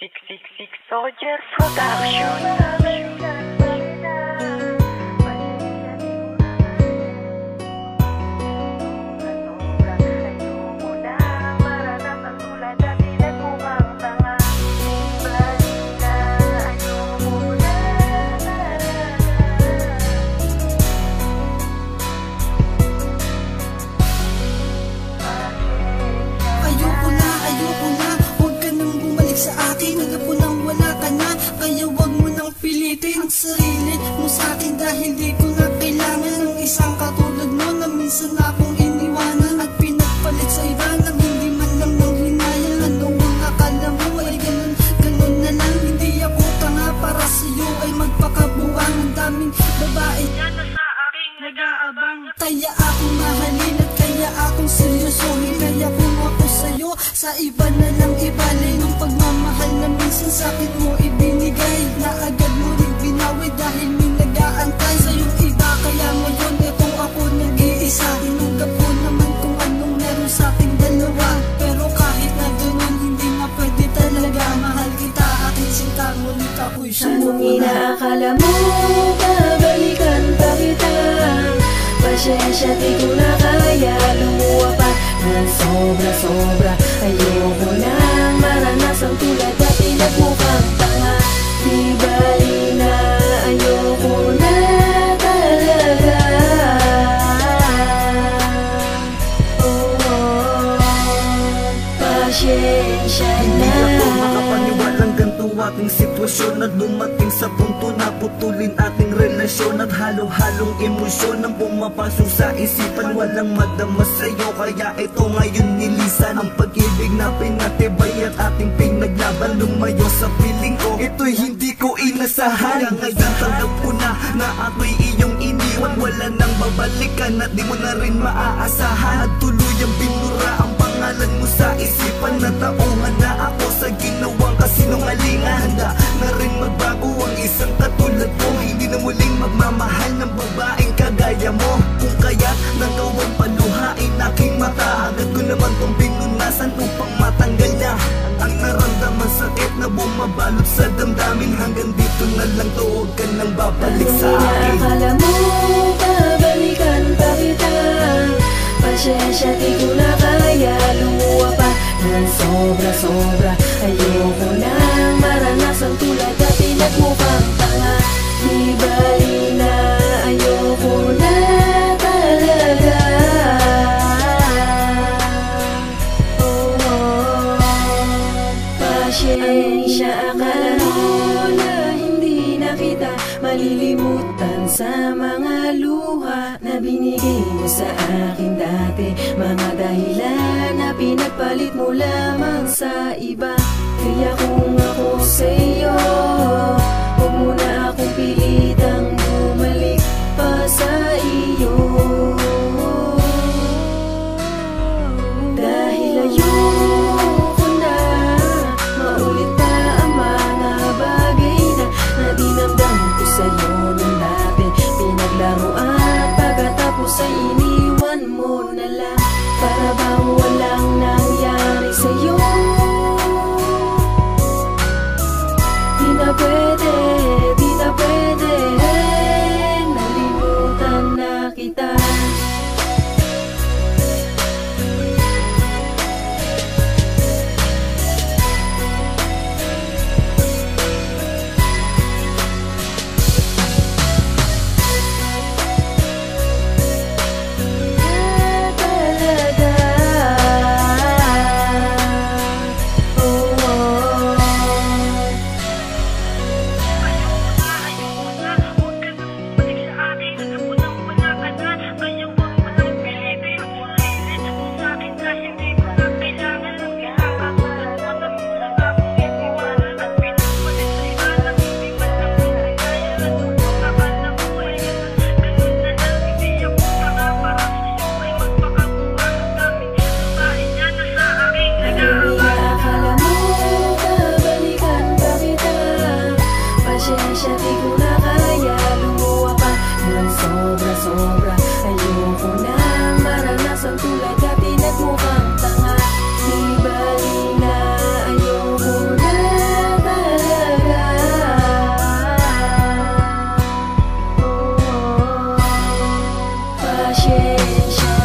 Six Soldier Production. Sa akin, alam ko nang wala ka na. Kaya wag mo nang pilitin ang sarili mo sa akin, dahil di ko na kailangan ng isang katulad mo na minsan akong iniwanan at pinagpalit sa iba nang hindi man lang nang hinayang. Ano ang akala mo ay ganun na lang? Hindi ako tanga para sa'yo ay magpakabuwang. Ang daming babae yan na sa aking nag-aabang, kaya akong mahalin at kaya akong seryosohin. Kaya kung ako sa'yo, sa iba na lang ibalik ng pagmamahal na minsan sa'kin mo ibinigay, na agad mo rin binawi dahil may nag-aantay sa'yong iba. Kaya ngayon eto ako nag-iisa, tinanggap ko naman kung anong meron sa'ting dalawa. Pero kahit na ganun hindi na pwede talaga, mahal kita aking sinta, ngunit ako'y sumuwala. Anong inaakala mo, babalikan pa kita? Pasensya, di ko na kaya lumuwa pa ng sobra-sobra. Ayoko nang maranasang tulad na pinagmukhang tanga. Di bali na, ayoko na talaga. Pasensya na. Hindi ako makapaniwalang ganito ating sitwasyon, na dumating sa punto na putulin ating relasyon. At halo-halong emosyon ang pumapasok sa isipan, walang madama sa'yo. Kaya ito ngayon nilisan ang pag-ibig na pinatibay at ating pinaglaban. Lumayo sa piling ko, ito'y hindi ko inasahan. Kaya ngayon tanggap ko na ako'y iyong iniwan. Wala nang babalikan at di mo na rin maaasahan. At tuluyang binura ang pangalan mo sa isipan. Natauhan na ako sa ginawang kasinungalingan. Handa na rin magbago ang isang katulad ko, hindi na muling magmamahal ng babaeng kagaya mo. Kung kaya't nagawang paluhain aking mata, agad ko naman tong pinunasan upang matanggal niya ang naramdaman sakit na bumabalot sa damdamin. Hanggang dito na lang to, huwag ka nang babalik sa akin. Akala mo, babalikan pa kita? Pasensya, di ko na kaya lumuwa pa ng sobra-sobra. Ayoko nang maranasang tulad na pinagmukhang tanga. Di bali na, ayoko na talaga. Pasensya, akala mo na hindi na kita malilimutan sa mga luha na binigay mo sa akin dati. Mga dahilan na pinagpalit mo lamang sa iba. Kaya kung ako sa'yo, huwag mo na akong pilitang bumalik pa sa iyo. Dahil ayoko na maulit pa ang mga bagay na dinamdam ko sa'yo nung dati. Pinaglaruan pagkatapos ay iniwan mo na lang. Para bang walang nangyari sa'yo. pasensya